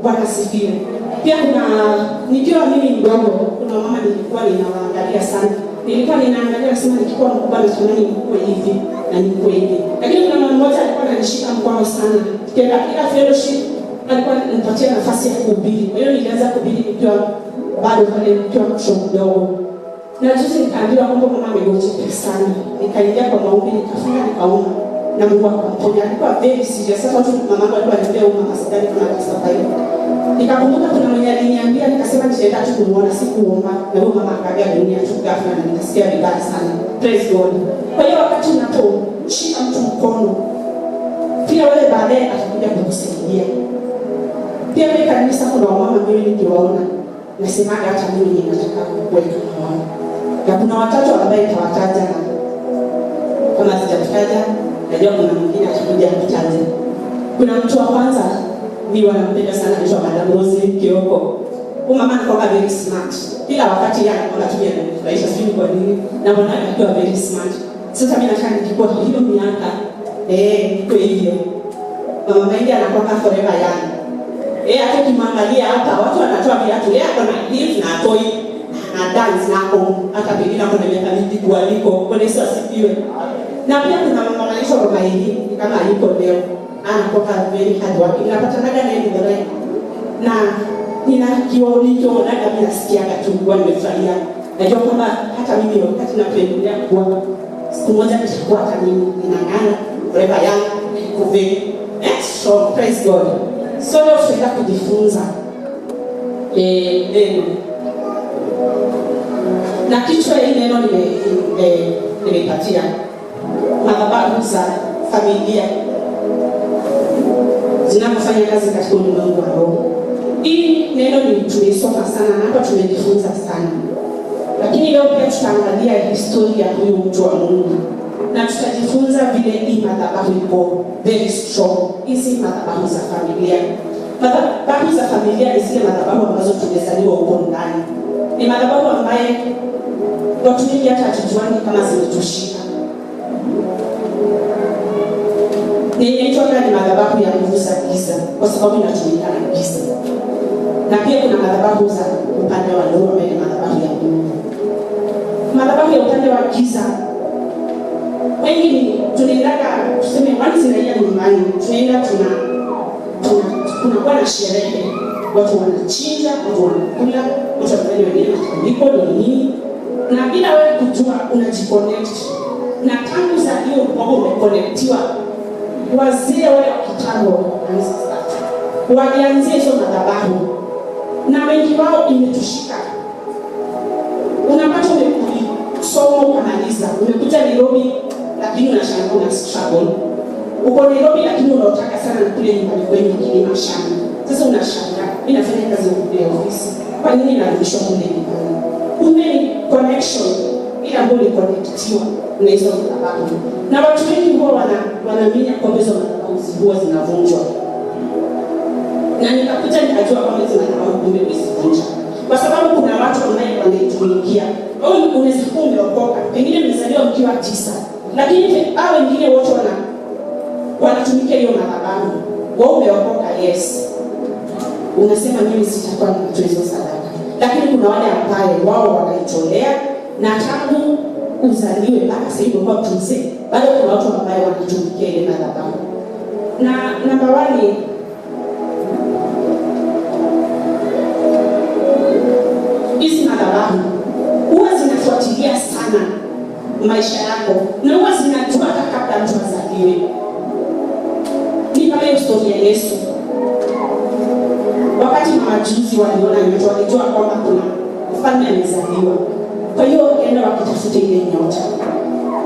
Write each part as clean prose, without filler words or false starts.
Bwana sifiwe. Pia nikiwa mimi mdogo, kuna mama nilikuwa ninaangalia sana. Nilikuwa ninaangalia sana nikiwa mkubwa na tunaani mkubwa hivi na nikuwa hivi. Lakini kuna mama mmoja alikuwa ananishika mkono sana. Kila fellowship alikuwa ananipatia nafasi ya kuhubiri. Kwa hiyo nilianza kuhubiri nikiwa bado pale nikiwa mtoto mdogo. Na juzi nikaambiwa kwamba mama amegonjeka sana. Nikaingia kwa maombi, nikafunga, nikaomba na Mungu akamponya. Alikuwa very serious. Sasa watu mama wangu alikuwa ananiambia mama sidhani kama atastapa hiyo. Nikakumbuka kuna mwenye aliniambia, nikasema nitaenda tu kumuona, sikuomba. Na huyo mama akaambia dunia tu ghafla na nikasikia vibaya sana. Praise God. Kwa hiyo wakati unaposhika mtu mkono, pia wale baadaye atakuja kukusaidia. Pia mimi kanisa kuna wamama mimi nikiwaona, nasema hata mimi ninataka kuweka mama. Na kuna watatu ambaye nitawataja kama sijataja, najua kuna mwingine atakuja kutaja. Kuna mtu wa kwanza mimi wanampenda sana, anaitwa Madam Rose Kioko. Huyu mama anakuwa very smart. Kila wakati yeye anakuwa anatumia kufurahisha sisi kwa nini? Na mbona anakuwa very smart. Sasa mimi nataka nikikuwa hiyo miaka iko hivyo. Mama Maindi anakuwa forever young. Hata kimwangalia hapa watu wanatoa viatu, yeye ana live na toy na dance na hata pengine kuna miaka mingi kualiko. Kwa Yesu asifiwe. Na pia kuna mama anaitwa Romaini kama yuko leo. Anakuwa very hard working. Napatanaga naye ndani. Na ninakiona mimi nasikia tu kwa nimefurahia. Najua kwamba hata mimi wakati napendelea kuwa siku moja nitakuwa hata mimi ninang'ana forever young kuve. So praise God. So leo tunaenda kujifunza neno. Na kichwa hili neno nimepatia madhabahu za familia zinapofanya kazi katika ulimwengu wa roho. Hii neno tulisoma sana na hapa tumejifunza sana. Lakini leo pia tutaangalia historia ya huyu mtu wa Mungu. Na tutajifunza vile hii madhabahu iko very strong. Hizi madhabahu za familia. Madhabahu za familia ni zile madhabahu ambazo tumezaliwa huko ndani. Ni madhabahu ambaye watu wengi hata hatujuani kama zimetushika. Inaitwa ni madhabahu ya nguvu za giza kwa sababu inatumika na giza. Na pia kuna madhabahu za upande wa nuru ambayo ni madhabahu ya Mungu. Madhabahu ya upande wa giza, wengi tunaendaga tuseme once inaia nyumbani, tunaenda tunakuwa na sherehe, watu wanachinja, watu wanakula, watu wanafanya wengine matambiko nini, na bila wewe kujua unajiconnect. Na tangu za hiyo kwamba umeconnectiwa, wazee wale wa kitambo walianzia hizo madhabahu na wengi wao imetushika. Unapata somo ukamaliza, umekuja Nairobi lakini unashangaa una struggle. Uko Nairobi lakini unataka sana kule nyumbani kwenu kilima shamba. Sasa unashangaa, mimi nafanya kazi ya ofisi, kwa nini narudishwa kule nyumbani? Kumbe connection ile ambayo ni connectiwa na hizo madhabahu. Na watu wengi huwa wanaamini kwamba hizo madhabahu huwa zinavunjwa. Na nikakuja nikajua kwamba hizo madhabahu kumbe zisivunjwa. Kwa sababu kuna watu ambao wanaitumikia. Wao unaweza kuwa umeokoka, pengine mmezaliwa mkiwa 9. Lakini hao wengine wote wanatumikia hiyo madhabahu. Wao umeokoka, yes. Unasema mimi sitakuwa nitoa hizo sadaka. Lakini kuna wale ambao wao wanaitolea na tangu uzaliwe mpaka sasa hivi kwa mzee, bado kuna watu ambao wanatumikia ile madhabahu. Na namba 1, hizi madhabahu huwa zinafuatilia sana maisha yako na huwa zinajua hata kabla mtu azaliwe. Ni kama hiyo story ya Yesu. Wakati majuzi waliona nyota, walijua kwamba kuna mfalme amezaliwa. Kwa hiyo wakaenda wakitafuta ile nyota.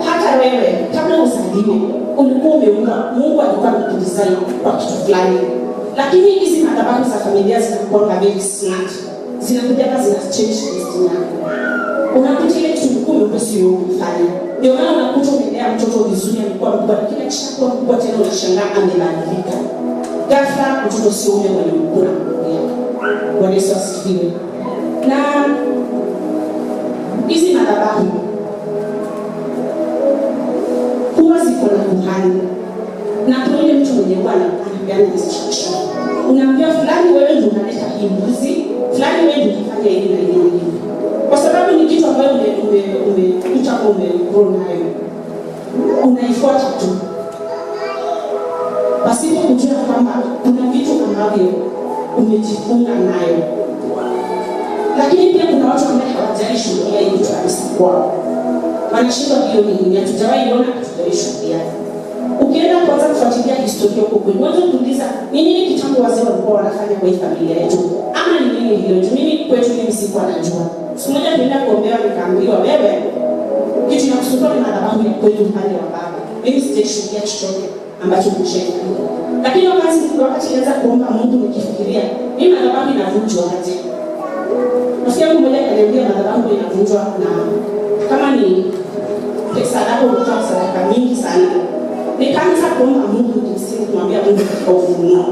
Hata wewe kabla uzaliwe ulikuwa umeumba, Mungu alikuwa amekudesign kwa kitu fulani. Lakini hizi madhabahu za familia zinakuwa very smart. Zinakuja kazi na change destiny yako. Unakuta ile kitu mkubwa sio kufanya. Ndio maana unakuta umelea mtoto vizuri, alikuwa mkubwa, kila kishakuwa mkubwa tena unashangaa amebadilika. Ghafla mtoto sio ule mwenye mkubwa. Bwana Yesu asifiwe. Na hizi madhabahu huwa ziko na kuhani. Na kuna ile mtu mwenye bwana anapeana instruction. Unaambia fulani wewe ndio mbuzi fulani, wewe ukifanya hivi na hivi, kwa sababu ni kitu ambayo umegrow nayo, unaifuata tu pasipo kujua kwamba kuna vitu ambavyo umejifunga nayo. Lakini pia kuna watu ambao hawajali shuhudia hii vitu kabisa kwao, wanashindwa hiyo nini, hatujawahi iona, hatujawahi shuhudia. Ukienda kwanza kufuatilia historia huko kwetu, mwanzo kuuliza ni nini kitambo wazee walikuwa wanafanya kwa hii familia yetu, ama ni nini hiyo juu mimi kwetu mimi sikuwa najua. Siku moja tulienda kuombewa, nikaambiwa wewe kitu kinakusumbua ni madhabahu ya kwetu upande wa baba. Mimi sijashuhudia chochote ambacho nimeshaifanya. Lakini wakati nianza kuomba Mungu nikifikiria, mimi madhabahu inavunjwa aje? Rafiki yangu mmoja akaniambia madhabahu inavunjwa na kama ni pesa yako kutoa sadaka mingi sana. Nikaanza kuomba Mungu kimsingi, kumwambia Mungu katika ufunuo.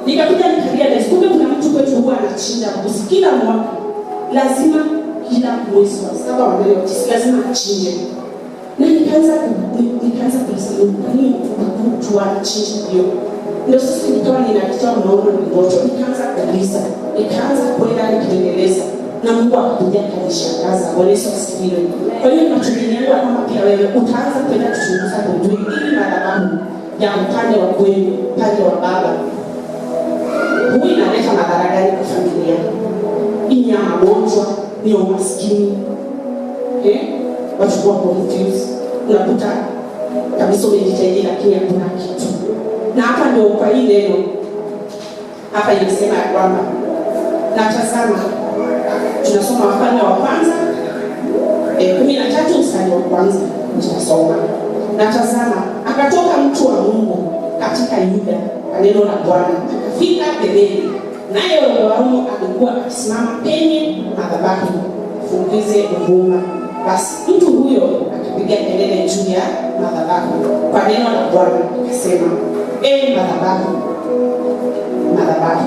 Nikakuja nikalia, kumbe kuna mtu kwetu huwa anachinja mbuzi kila mwaka. Lazima kila mwezi wa 7 wa 9 lazima achinje. Na nikaanza kusikia nini mtu anachinja hiyo. Ndio sasa nikawa ninakitoa maono na ndoto, nikaanza kuuliza, nikaanza kwenda nikitengeneza na Mungu akakuja akanishangaza. Bwana Yesu asifiwe. Kwa hiyo matumaini yangu kama pia wewe utaanza kwenda kuchunguza kujua ili madhabahu ya upande wa kwenu, upande wa baba, huwa inaleta madhara gani kwa familia? Ni ya magonjwa, ni ya umaskini. Watu kwa confused. Unakuta kabisa umejitahidi lakini hakuna kitu. Na hapa ndio kwa hii neno hapa inasema ya kwamba natazama, tunasoma Wafalme wa kwanza 13 mstari wa kwanza, tunasoma natazama akatoka mtu wa Mungu katika Yuda kwa neno la Bwana, akafika Betheli, naye Rehoboamu alikuwa akisimama penye madhabahu kufungize uvumba. Basi mtu huyo akapiga kelele juu ya madhabahu kwa neno la Bwana akasema, madhabahu,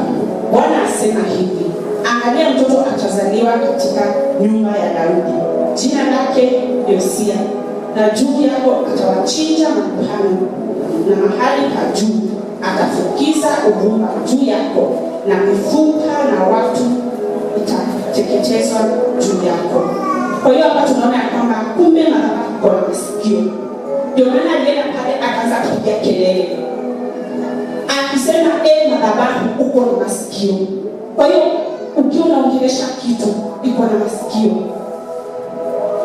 Bwana asema hivi, angalia mtoto atazaliwa katika nyumba ya Daudi, jina lake Yosia, na juu yako atawachinja makuhani, na mahali pa juu atafukiza uvumba juu yako, na mifupa na watu itateketezwa juu yako. Kwa hiyo hapa tunaona ya kwamba kumbe madhabahu kwa masikio. Ndio maana alienda pale akaanza kupiga kelele akisema, madhabahu uko na masikio. Kwa hiyo ukiwa unaongelesha kitu iko na masikio,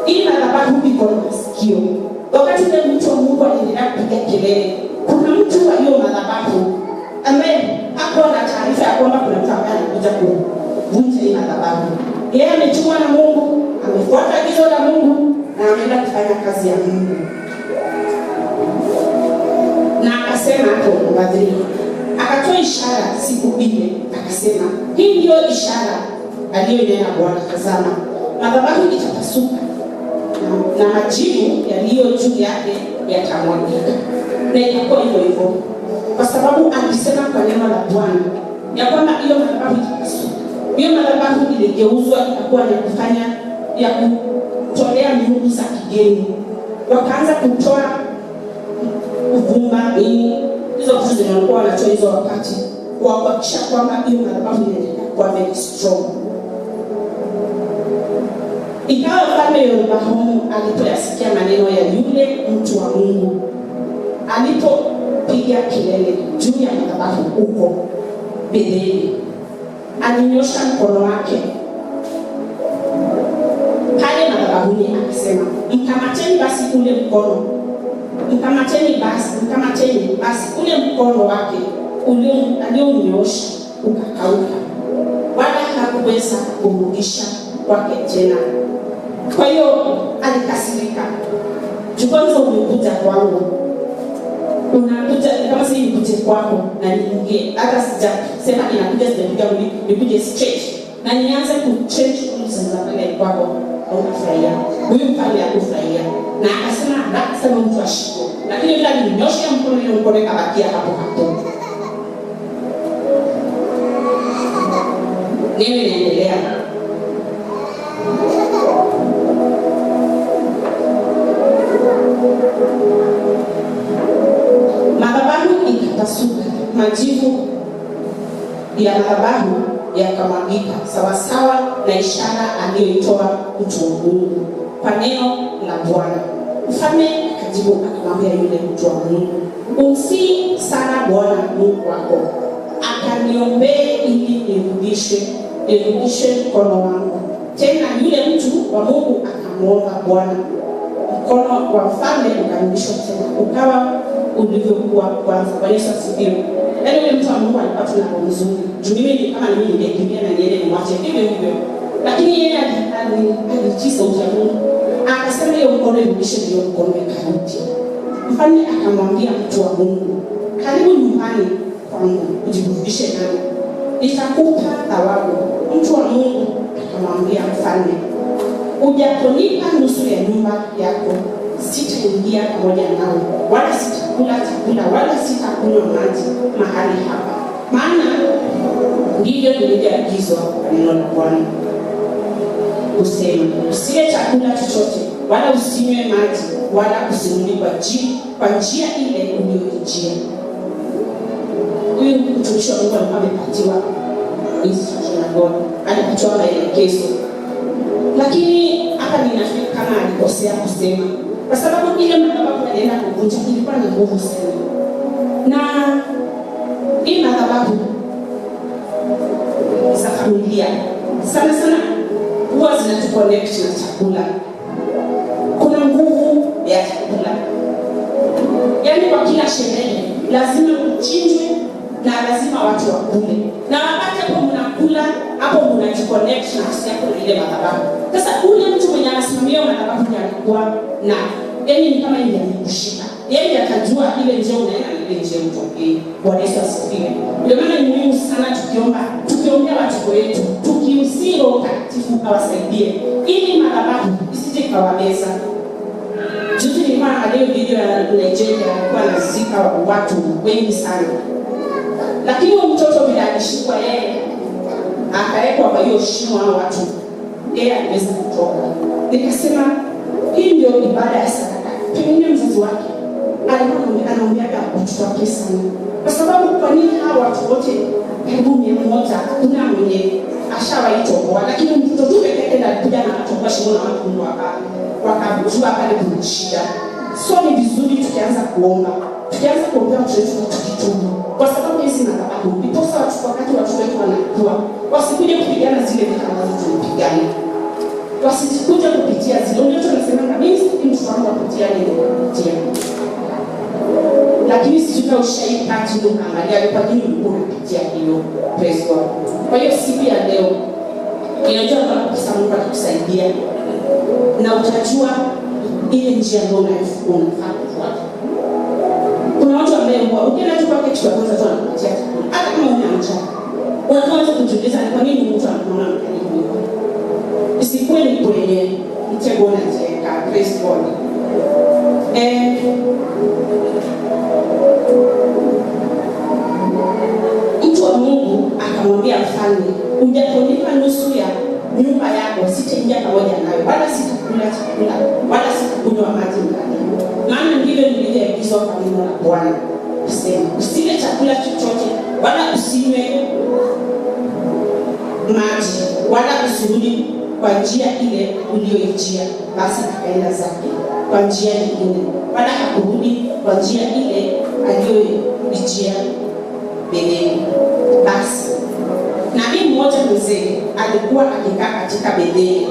hii madhabahu iko na masikio. Wakati ule mtu wa Mungu aliendelea kupiga kelele, kuna mtu wa hiyo madhabahu ambaye hapo na taarifa ya kwamba kuna mtu ambaye anakuja kuvunja hii madhabahu. Yeye ametumwa na Mungu, amefuata agizo la Mungu na ameenda kufanya kazi ya Mungu. Na akasema hapo mbadhiri, akatoa ishara siku ile, akasema hii ndio ishara aliyonena Bwana, tazama madhabahu itapasuka na majivu yaliyo juu yake yatamwagika. Na itakuwa hivyo hivyo, kwa sababu alisema kwa neno la Bwana ya kwamba hiyo madhabahu itapasuka. Hiyo madhabahu iligeuzwa ikakuwa ya kufanya ya kutolea miungu za kigeni. Wakaanza kutoa uvumba, hizo vitu zinakuwa wanatoa hizo wakati kuhakikisha kwamba hiyo madhabahu inaendelea kuwa very strong. Ikawa Mfalme Rehoboamu alipoyasikia maneno ya yule mtu wa Mungu, alipopiga kelele juu ya madhabahu huko Betheli, alinyosha mkono wake pale madhabahuni akisema, mkamateni basi ule mkono, mkamateni basi ule mkono wake alionyosha ukakauka, wala hakuweza kurudisha kwake tena. Kwa hiyo alikasirika. Kwanza umekuja kwangu, unakuja kama si nikuje kwako na niingie, hata sijasema inakuja sijapiga mwili, nikuje straight na nianze kuchange rules za pale kwako, unafurahia. Huyu mfalme hakufurahia na akasema akasema mtu ashike, lakini bila ninyosha mkono ile mkono kabakia hapo hapo. Nini inaendelea? Madhabahu ikapasuka, majivu ya madhabahu yakamwagika sawasawa na ishara aliyoitoa mtu wa Mungu kwa neno la Bwana. Mfalme akajibu akamwambia yule mtu wa Mungu, umsihi sana Bwana Mungu wako, akaniombee ili nirudishe mkono wangu. Tena yule mtu wa Mungu akamwomba Bwana, mkono wa mfalme ukarudishwa tena ukawa ulivyokuwa kwanza. Kwa Yesu asifiwe. Yaani yule mtu wa Mungu alikuwa tu na roho nzuri. Juu mimi kama mimi ningekimbia na niende nimwache hivyo. Lakini yeye alitii sauti ya Mungu. Akasema hiyo mkono irudishe, hiyo mkono ikarudi. Mfalme akamwambia mtu wa Mungu, karibu nyumbani kwangu ujiburudishe nami, nitakupa thawabu. Mtu wa Mungu akamwambia mfalme, ujaponipa nusu ya nyumba yako, sitaingia pamoja nawe, wala sitakula chakula, wala sitakunywa maji mahali hapa. Maana ndivyo nilivyoagizwa kwa neno la Bwana, kusema, usile chakula chochote, wala usinywe maji, wala usirudi kwa njia ile uliyojia. Huyu mtumishi wa Mungu alikuwa amepatiwa instruction na God, alipatiwa maelekezo. Lakini hapa ninafikiri kama alikosea kusema, kwa sababu ile madhabahu alienda kuvunja ilikuwa na nguvu sana. Na hii madhabahu za familia sana huwa zinatuconnect na chakula. Kuna nguvu ya chakula. Yaani kwa kila sherehe lazima kuchinjwe na lazima watu wakule. Na wakati hapo mnakula, hapo mnajiconnect na nafsi yako na ile madhabahu. Sasa ule mtu mwenye anasimamia madhabahu alikuwa na yaani ni kama ile kushika. Yeye atajua ile njia unaenda na ile njia utokee. Bwana Yesu asifiwe. Ndio maana ni muhimu sana tukiombea watu wetu, tukiusii Roho Mtakatifu awasaidie ili madhabahu isije kawabeza. Juzi nilikuwa naangalia video ya Nigeria, alikuwa anazika watu wengi sana. Lakini huyo mtoto bila alishikwa yeye akawekwa kwa hiyo shimo hao watu, yeye aliweza kutoka. Nikasema hii ndio ibada ya sadaka. Pengine mzazi wake alikuwa anaombeaga watoto wake sana. Kwa sababu kwa nini hao watu wote karibu 100 kuna mwenye ashawaitoboa, lakini mtoto tu pekee yake alikuja na kutoboa shimo na watu wakajua pale kuna shida. So ni vizuri tukianza kuombea watoto wetu na tukitubu. Kwa sababu hizi madhabahu ndiposa wakati watoto wetu wanakuwa wasikuje kupigana zile vita ambazo tunapigana. Wasikuje kupitia zile. Ndio tunasema mimi si mtu wangu kupitia nini. Lakini sisi tuna ushahidi kati unaangalia kwa nini ulikuwa unapitia hiyo. Praise God. Kwa hiyo siku ya leo inajua kama Mungu atakusaidia na utajua ile njia ndio unafaa kufuata. Kuna watu ambao ukienda tu kwa kitu kwanza tu anakupatia chakula. Hata kama una njaa, unaanza kujiuliza kwa nini mtu anaona mkalimu. Isikuwe ni kwenye mtego na cheka. Praise God. Mtu wa Mungu akamwambia mfalme, ujaponipa nusu ya nyumba yako, sitaingia pamoja nawe, wala sitakula chakula, wala sitakunywa maji ndani. Maana ndivyo nilivyoagizwa kwa neno la Bwana, kusema, usile chakula chochote, wala usinywe maji, wala usirudi kwa njia ile uliyoijia. Basi akaenda zake kwa njia nyingine, wala hakurudi kwa njia ile aliyoijia Betheli. Basi nabii mmoja mzee alikuwa akikaa katika Betheli.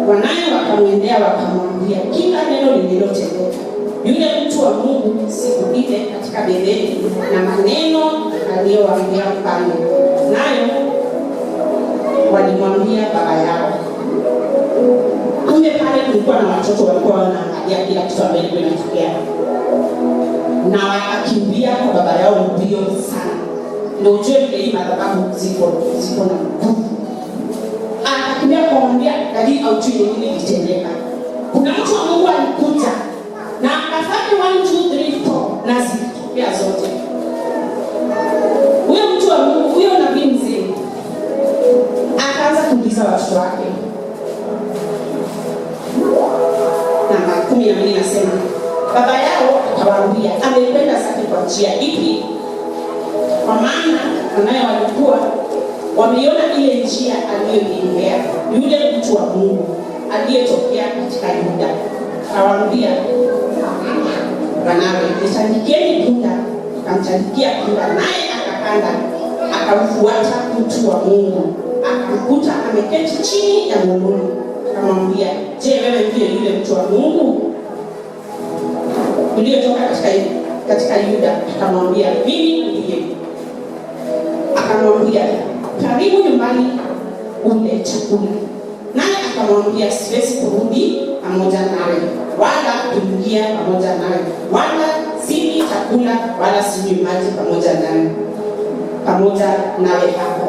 Wanaye wakamwendea wakamwambia kila neno lililotendeka yule mtu wa Mungu siku ile katika Betheli na maneno aliyowaambia mfalme. Nayo walimwambia baba yao. Kumbe pale kulikuwa na watoto walikuwa wanaangalia kila kitu ambacho kinatokea. Na wakakimbia kwa baba yao mbio sana. Ndio ujue vile hii madhabahu ziko na nguvu. Akakimbia kumwambia dadi aujue nini kilitendeka. Kuna mtu wa Mungu alikuja na akafanya 1 2 3 4 na zikitokea zote. Huyo mtu wa Mungu, huyo nabii mzee akaanza kuuliza watu wake. Namba 12 nasema baba yao akawaambia amekwenda zake kwa njia ipi? Kwa maana wanaye walikuwa Wameiona ile njia aliyoiendea yule mtu wa Mungu aliyetokea katika Yuda. Akawaambia, wanawe, nitandikieni punda. Akamtandikia punda, naye akapanda, akamfuata mtu wa Mungu, akamkuta ameketi chini ya mwaloni. Akamwambia, je, wewe ndiye yule mtu wa Mungu uliotoka katika Yuda? Akamwambia, mimi ndiye. Akamwambia, karibu nyumbani ule chakula. Naye akamwambia, siwezi kurudi pamoja nawe, wala kuingia pamoja nawe, wala sili chakula, wala sinywi maji pamoja nawe hapo.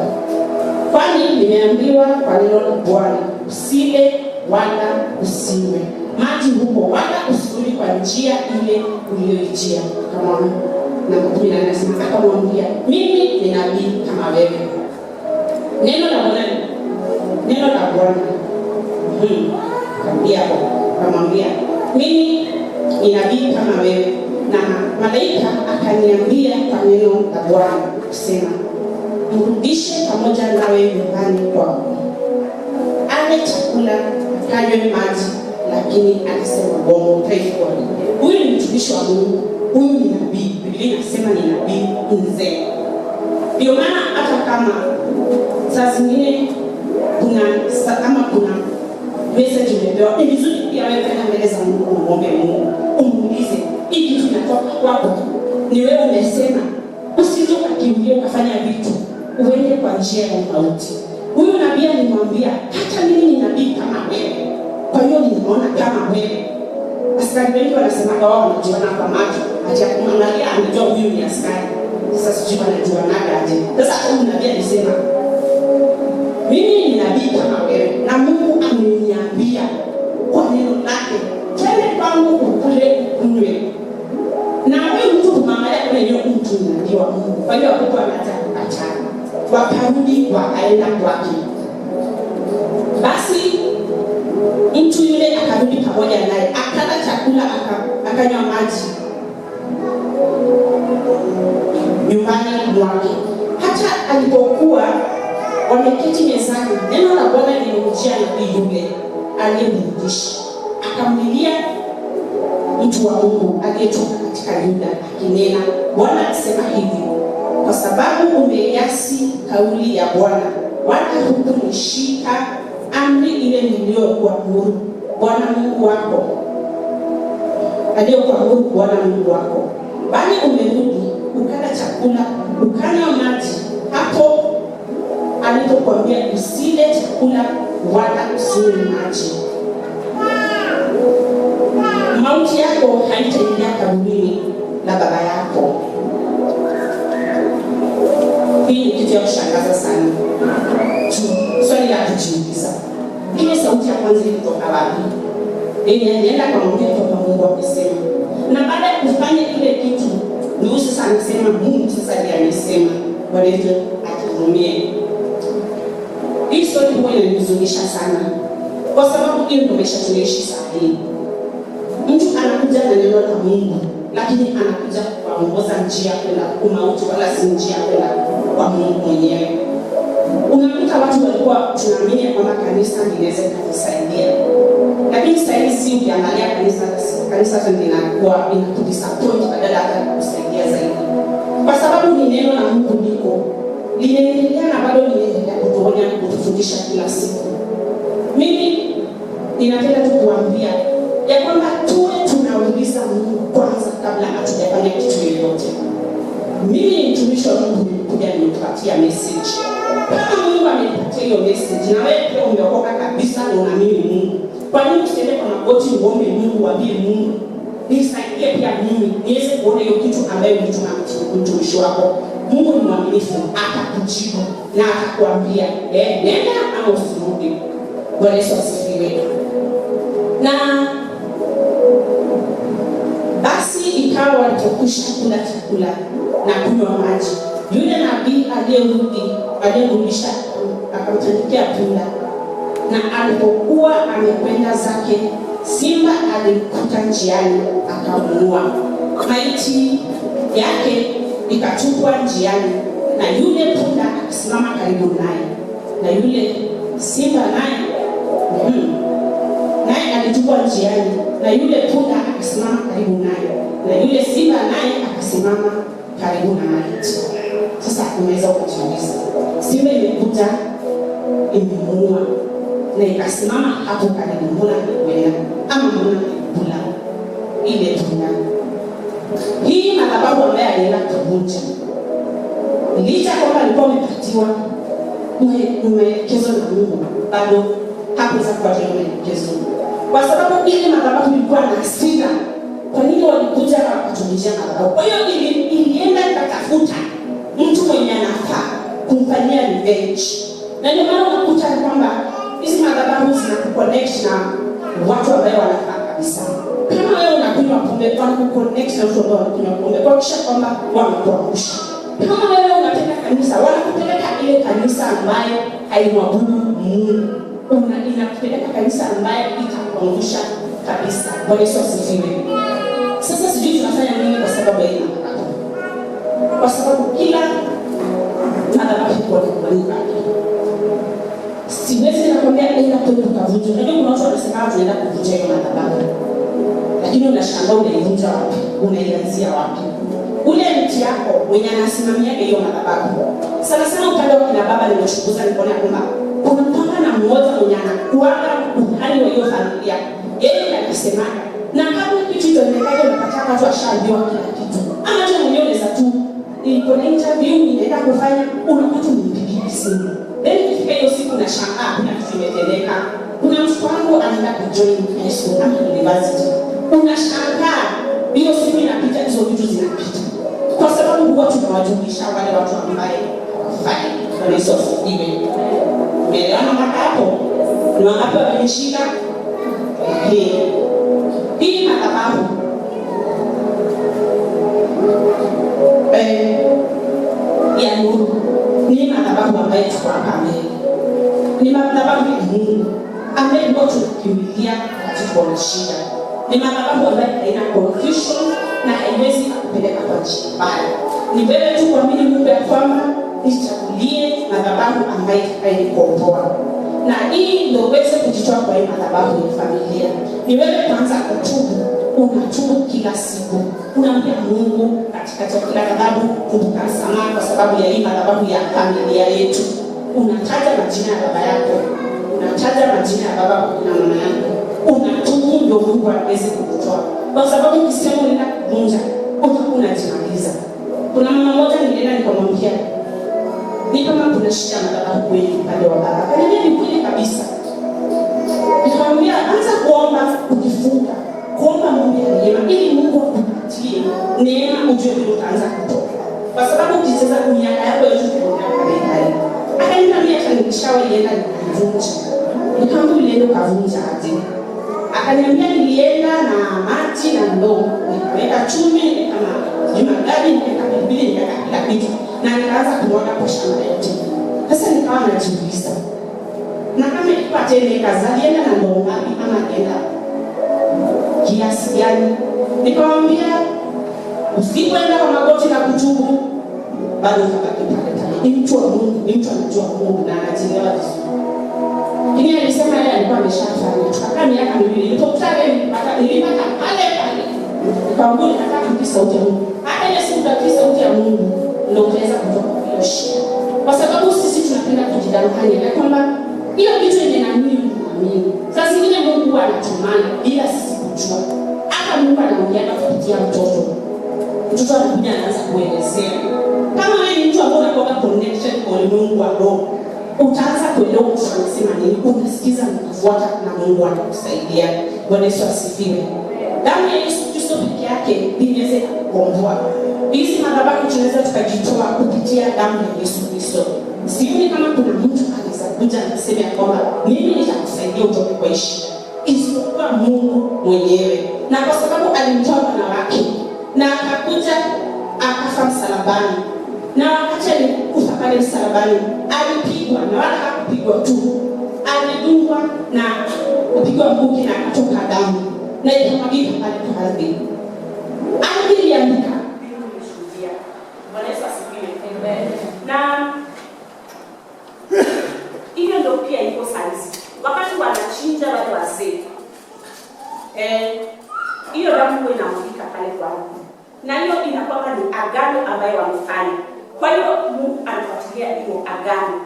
Kwani nimeambiwa kwa neno la Bwana, usile wala usinywe maji huko, wala usirudi kwa njia ile uliyoijia. Akamwambia, mimi ni nabii kama wewe. Neno la Bwana. Akamwambia, mimi ni nabii kama wewe, na malaika akaniambia kwa neno la Bwana kusema, mrudishe pamoja nawe nyumbani kwako, ale chakula, kanywe maji. Lakini alisema bongo. Huyu ni mtumishi wa Mungu, huyu ni nabii. Biblia inasema ni nabii mzee. Ndio maana hata kama saa zingine kuna message umepewa, ni vizuri pia wewe kwenda mbele za Mungu, umwombe Mungu, umuulize hii kitu inatoka kwako, ni wewe umesema. Usije ukakimbia ukafanya vitu uende kwa njia ya mauti. Huyu nabii alimwambia, hata mimi ni nabii kama wewe, kwa hiyo ninaona kama wewe. Askari wengi wanasema wao wanajuana kwa macho, ati akumwangalia anajua huyu ni askari. Sasa sijui wanajuanaga aje. Sasa huyu nabii alisema, mimi ni nabii kama wewe, na Mungu ameniambia kwa neno lake, twende kwangu ukule unywe. Na wewe mtu kumwangalia kwa neno mtu ni nabii wa Mungu. Kwa hiyo hapo anataka wakarudi wakaenda kwake. Basi mtu yule akarudi pamoja naye, akala chakula, akanywa maji nyumbani mwake. Hata alipokuwa wameketi mezani, neno la Bwana lilimjia nabii yule aliyemrudisha. Akamlilia mtu wa Mungu aliyetoka katika Yuda, akinena, Bwana asema hivi, kwa sababu umeiasi kauli ya Bwana, wala hukunishika amri ile niliyokuamuru Bwana Mungu wako, aliyokuamuru Bwana Mungu wako, bali umerudi ukala chakula, ukanywa maji, hapo alipokuambia usile chakula wala usinywe maji. Mauti yako haitaingia kaburini la baba yako. Hii ni kitu ya kushangaza sana. Swali la kujiuliza, ile sauti ya kwanza ilitoka wapi? Nilienda kwa Mungu kutoka Mungu amesema. Na baada ya kufanya ile kitu, ndio sasa anasema Mungu sasa ndiye amesema. Waleto atumie. Hii swali huwa inanizunisha sana. Kwa sababu hiyo ndio maisha tunaishi sasa hivi. Mtu anakuja na neno la Mungu, lakini anakuja kuongoza njia kwenda kumauti, wala si njia kwenda kwa Mungu mwenyewe. Unakuta watu walikuwa tunaamini kwamba kanisa linaweza kusaidia, lakini sasa hivi si ukiangalia kanisa linakuwa inakudisappoint badala ya kusaidia zaidi, kwa sababu ni neno la Mungu liko linaendelea na bado linaendelea kutuonya, kutufundisha kila siku. Mimi ninapenda tu kuambia ya kwamba tuwe tunauliza Mungu kwanza kabla hatujafanya kitu yoyote. Mimi ni mtumishi wa Mungu, nilikuja nikupatia message. Kama Mungu amenipatia hiyo message na wewe pia umeokoka kabisa na unaamini Mungu, kwa nini usiende kwa magoti uombe Mungu, waambie Mungu nisaidie pia mimi niweze kuona hiyo kitu ambayo mtumishi wako Mungu ni mwaminifu, atakujibu na atakwambia nenda ama usirudi. Bwana Yesu asifiwe. Na basi ikawa walipokwisha kula chakula na kunywa maji, yule nabii aliyerudisha akamtandikia punda, na alipokuwa amekwenda zake, simba alimkuta njiani, akamuua. Maiti yake ikatupwa njiani, na yule punda akasimama karibu naye, na yule simba naye alitupwa njiani, na yule punda akasimama karibu naye, na yule simba naye akasimama karibu na maiti. Sasa unaweza kujiuliza, simba imekuja imemuua na ikasimama hapo karibu, mbona kwenda ama mbona kula ile punda? Hii madhabahu ambaye alienda kuvunja, licha kwamba alikuwa amepatiwa maelekezo na Mungu, bado hakuweza kufuata maelekezo, kwa sababu ile madhabahu ilikuwa na hasira. Kwa nini walikuja na kutumia madhabahu? Kwa hiyo ilienda ikatafuta mtu mwenye anafaa kumfanyia revenge. Na ndio maana unakuta kwamba hizi madhabahu zinakuconnect na watu ambao wanafaa kabisa. Kama wewe unakunywa pombe, wanakuconnect na watu ambao wanakunywa pombe, kwa kisha kwamba wamekuangusha. Kama wewe unatenda kanisa, wanakupeleka ile kanisa ambayo haimwabudu Mungu. Inakupeleka kanisa ambayo itakuangusha kabisa. Bwana Yesu asifiwe. Sasa sijui tunafanya nini kwa sababu ya hii madhabahu. Kwa sababu kila madhabahu kwa kubalika. Siwezi nakwambia enda kwa kuvunja. Unajua kuna watu wanasema tunaenda kuvunja hiyo madhabahu. Lakini unashangaa unaivunja wapi? Unaianzia wapi? Ule mti yako mwenye anasimamia hiyo madhabahu. Sana sana upande wa kina baba nimechunguza nikaona kwamba kuna mama na mmoja mwenye anakuaga uhai wa hiyo familia. Yeye anasema na kabla kitu kionekane unapata watu washaambiwa kila kitu. Ama hata mwenyewe unaweza tu niko na interview ninaenda kufanya unapata mpigie simu. Then ikifika hiyo siku na shangaa kuna kitu kimetendeka. Kuna mtu wangu anaenda kujoin high school ama university. Unashangaa hiyo siku inapita, hizo vitu zinapita. Kwa sababu huwa tunawajulisha wale watu ambao hawafai. Kwa hiyo sikiwe. Umeelewana mpaka hapo? Ni wangapi wameshika? Hii madhabahu ya Mungu ni madhabahu ambayo tuko hapa mbele. Ni madhabahu ya Mungu ambayo ndio tunakimbilia katika shida. Ni madhabahu ambayo haina confusion na haiwezi kupeleka kwa njia mbaya. Ni wewe tu kuamini Mungu ya kwamba nichagulie madhabahu ambayo itakayokuokoa. Na hii ndio uweze kujitoa kwa hii madhabahu ya familia. Ni wewe kwanza kutubu, unatubu kila siku. Unaambia Mungu katikati ya kila ghadhabu, kumbuka msamaha kwa sababu ya hii madhabahu ya familia yetu. Unataja majina ya baba yako, unataja majina ya baba na mama yako. Unatubu ndio Mungu aweze kukutoa. Kwa sababu ukisema unaenda kuvunja, utakuwa unajimaliza. Kuna mama mmoja nilienda nikamwambia, ni kama kuna shida madhabahu kweli pale wa baba. Kaniambia ni kweli kabisa. Nikamwambia anza kuomba ukifunga. Kuomba Mungu neema ili Mungu akupatie neema ujue vile utaanza kutoka. Kwa sababu ukicheza miaka yako yote unaona kabisa. Akaniambia hata nikishawaenda nikavunja. Nikamwambia ulienda kuvunja aje? Akaniambia nilienda na maji na ndoo. Nikaweka chumvi kama jumagadi nikaweka pilipili nikaweka kila kitu. Na nikaanza kumwaga kwa shamba yote. Sasa nikawa najiuliza, na kama ilikuwa tena kazalienda na ndoo ngapi ama nenda kiasi gani? Nikamwambia usipoenda kwa magoti na kutubu bado utabaki pale pale. Ni mtu wa Mungu, ni mtu anajua Mungu na anajielewa vizuri. Lakini alisema yeye alikuwa ameshafanya. Tukakaa miaka miwili. Nilipokutana nilipata pale pale. Nikamwambia nataka kusikia sauti ya Mungu. Hata ile siku ya sauti ya Mungu ndio utaweza kutoka hiyo shida. Kwa sababu sisi tunapenda kujidanganya na kwamba hiyo kitu inaamini muamini. Sasa zingine Mungu anatumana bila sisi kujua. Hata Mungu anaongea kupitia mtoto. Mtoto anakuja anaanza kuelezea. Kama wewe ni mtu ambaye unakoga connection kwa Mungu wa roho, utaanza kuelewa mtu anasema nini, unasikiza na kufuata na Mungu anakusaidia. Bwana Yesu asifiwe. Damu ya Yesu Kristo pekee yake inaweza kukomboa. Hizi madhabahu tunaweza tukajitoa kupitia damu ya Yesu Kristo. Sioni kama kuna mtu anaweza kuja na kusema kwamba mimi nitakusaidia utoke kwa shida. Isipokuwa Mungu mwenyewe. Na kwa sababu alimtoa mwana wake na akakuja akafa msalabani. Na wakati alikufa pale msalabani, alipigwa na wala hakupigwa tu. Alidungwa na kupigwa mkuki na akatoka damu. Na ikamwagika pale kwa ardhi. Ardhi iliandika. Bwana Yesu asifiwe. Amen. Na Hiyo ndio pia iko saizi. Wakati wanachinja wale wazee, hiyo damu huwa inamwagika pale kwa Mungu. Na hiyo inakuwa ni agano ambayo wamefanya. Kwa hiyo Mungu anafuatilia hiyo agano.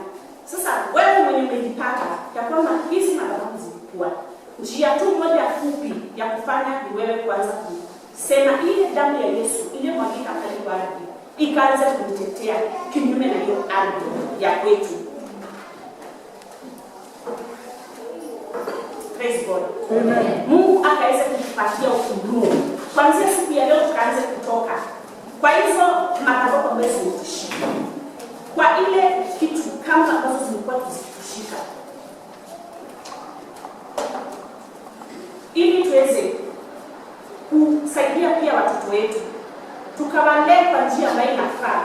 Sasa wewe mwenye umejipata ya kwamba hizi madhabahu zilikuwa njia tu moja fupi ya kufanya ni wewe kwanza kusema ile damu ya Yesu ile mwagika pale kwa ardhi ikaanza kumtetea kinyume na hiyo ardhi ya kwetu. Praise God. Amen. Mungu akaweza kutupatia ufunuo. Kuanzia siku ya leo tukaanze kutoka kwa hizo madhabahu ambazo zimekushika. Kwa ile kitu kama ambazo zilikuwa zikikushika. Ili tuweze kusaidia pia watoto wetu. Tukawalee kwa njia ambayo inafaa.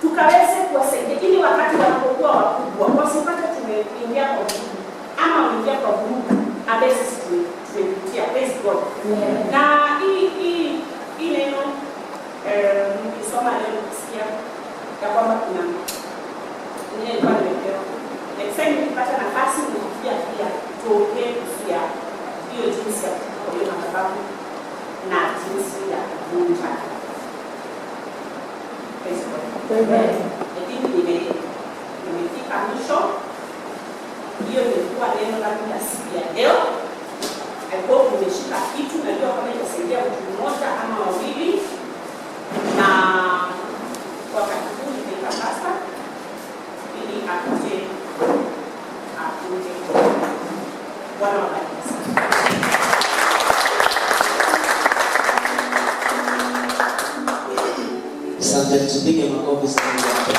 Tukaweze kuwasaidia ili wakati wanapokuwa wakubwa wasipate tumeingia kwa vurugu ama wameingia kwa vurugu ambaye sisi tumepitia. Praise God. Yeah. Na hii neno nikisoma leo kusikia ya kwamba kuna nilikuwa nimepewa. Next time nikipata nafasi nikuja pia tuongee kuhusu hiyo jinsi ya kuona madhabahu na jinsi ya kuvunja. Praise God. Amen. Lakini nimefika mwisho. Hiyo ilikuwa neno la ya siku ya leo. I hope umeshika kitu, najua kama itasaidia mtu mmoja ama wawili. Na wakati huu nitaita pasta ili akuje Bwana wabariki sana. Asante, tupige makofi sana.